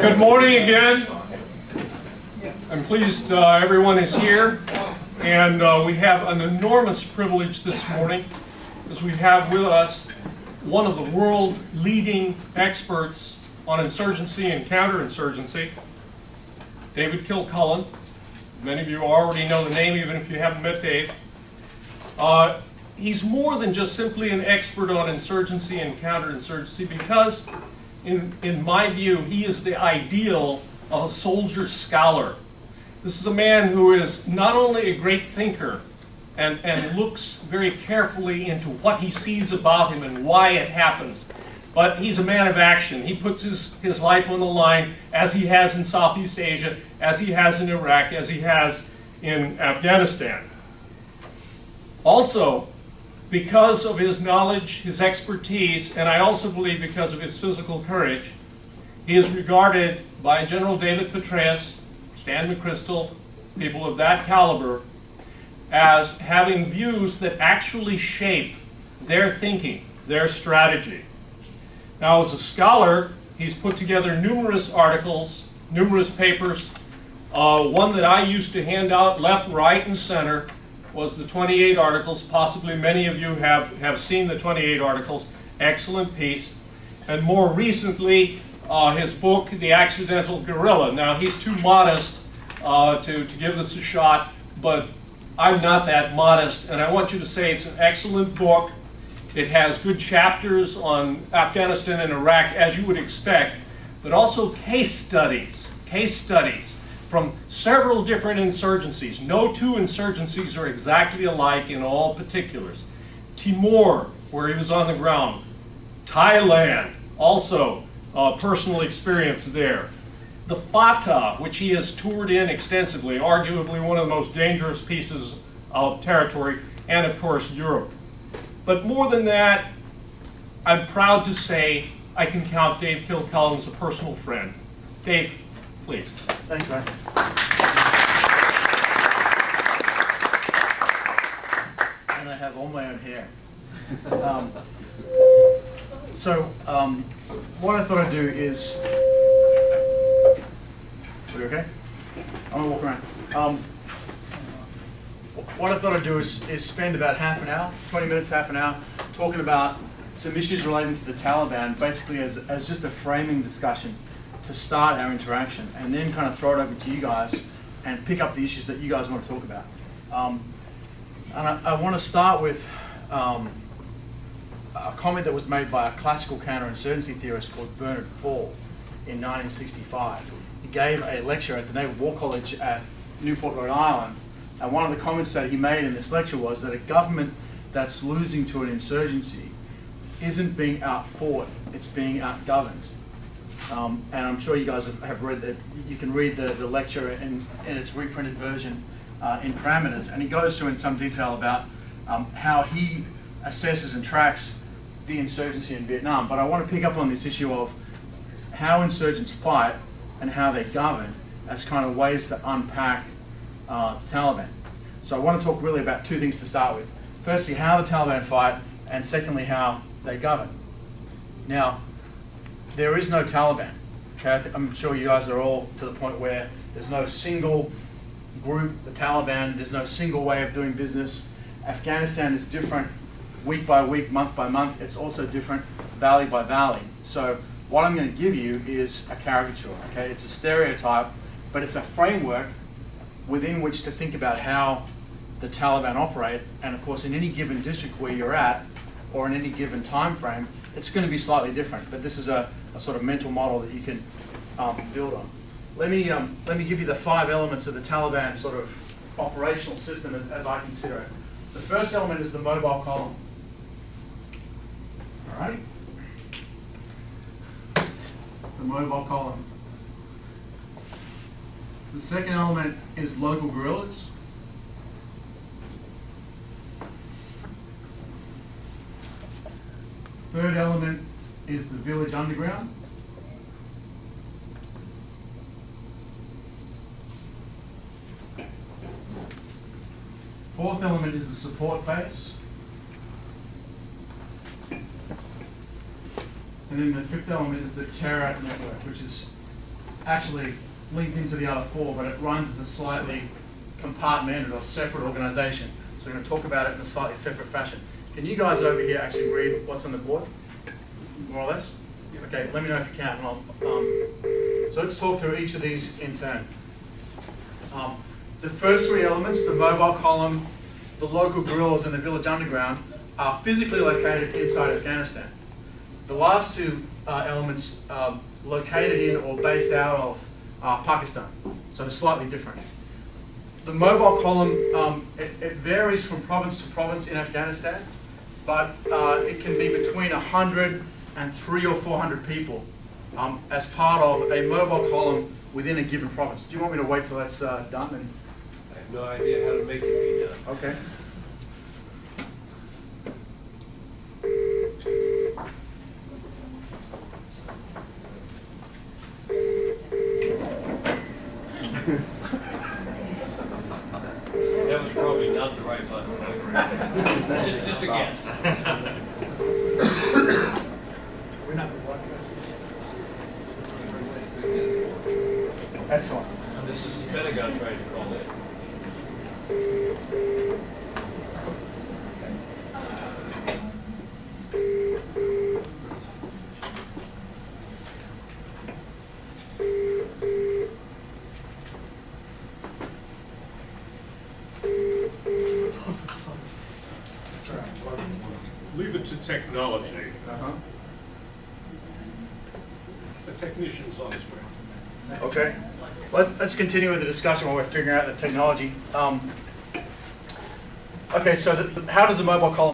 Good morning again. I'm pleased everyone is here, and we have an enormous privilege this morning as we have with us one of the world's leading experts on insurgency and counterinsurgency, David Kilcullen. Many of you already know the name, even if you haven't met Dave. He's more than just simply an expert on insurgency and counterinsurgency because, in my view, he is the ideal of a soldier scholar. This is a man who is not only a great thinker and looks very carefully into what he sees about him and why it happens, but he's a man of action. He puts his life on the line, as he has in Southeast Asia, as he has in Iraq, as he has in Afghanistan. Also, because of his knowledge, his expertise, and I also believe because of his physical courage, he is regarded by General David Petraeus, Stan McChrystal, people of that caliber, as having views that actually shape their thinking, their strategy. Now, as a scholar, he's put together numerous articles, numerous papers. One that I used to hand out left, right, and center was the 28 articles. Possibly many of you have seen the 28 articles. Excellent piece. And more recently, his book, The Accidental Guerrilla. Now, he's too modest to give this a shot, but I'm not that modest, and I want you to say it's an excellent book. It has good chapters on Afghanistan and Iraq, as you would expect, but also case studies from several different insurgencies. No two insurgencies are exactly alike in all particulars. Timor, where he was on the ground. Thailand, also personal experience there. The Fatah, which he has toured in extensively, arguably one of the most dangerous pieces of territory, and of course Europe. But more than that, I'm proud to say I can count Dave Kilcullen as a personal friend. Dave, please. Thanks, Ray. And I have all my own hair. What I thought I'd do is... Are we okay? I'm going to walk around. What I thought I'd do is spend about half an hour, 20 minutes, half an hour, talking about some issues relating to the Taliban, basically as just a framing discussion to start our interaction, and then kind of throw it over to you guys and pick up the issues that you guys want to talk about. And I want to start with a comment that was made by a classical counterinsurgency theorist called Bernard Fall in 1965. He gave a lecture at the Naval War College at Newport, Rhode Island, and one of the comments that he made in this lecture was that a government that's losing to an insurgency isn't being outfought, it's being outgoverned. And I'm sure you guys have read that. You can read the lecture in its reprinted version in Parameters, and he goes through in some detail about how he assesses and tracks the insurgency in Vietnam. But I want to pick up on this issue of how insurgents fight and how they govern as kind of ways to unpack the Taliban. So I want to talk really about two things to start with. Firstly, how the Taliban fight, and secondly, how they govern. Now, there is no Taliban. Okay, I'm sure you guys are all to the point where there's no single group, the Taliban, there's no single way of doing business. Afghanistan is different week by week, month by month. It's also different valley by valley. So what I'm going to give you is a caricature. Okay, it's a stereotype, but it's a framework within which to think about how the Taliban operate, and of course in any given district where you're at, or in any given time frame, it's going to be slightly different, but this is a sort of mental model that you can build on. Let me give you the 5 elements of the Taliban sort of operational system as I consider it. The first element is the mobile column. All right? The mobile column. The second element is local guerrillas. Third element is the village underground. Fourth element is the support base. And then the fifth element is the terror network, which is actually linked into the other four, but it runs as a slightly compartmented or separate organisation. So we're going to talk about it in a slightly separate fashion. Can you guys over here actually read what's on the board? More or less? Okay, let me know if you can. So let's talk through each of these in turn. The first three elements, the mobile column, the local guerrillas, and the village underground, are physically located inside Afghanistan. The last two elements are located in or based out of Pakistan, so slightly different. The mobile column, it varies from province to province in Afghanistan, but it can be between 100 and 300 or 400 people as part of a mobile column within a given province. Do you want me to wait till that's done? I have no idea how to make it be done. Okay. That was probably not the right button. Just a guess. Excellent. This is the Pentagon trying to call in. Leave it to technology. Uh-huh. The technician's on his way. Okay. Let's continue with the discussion while we're figuring out the technology. Okay, so how does a mobile column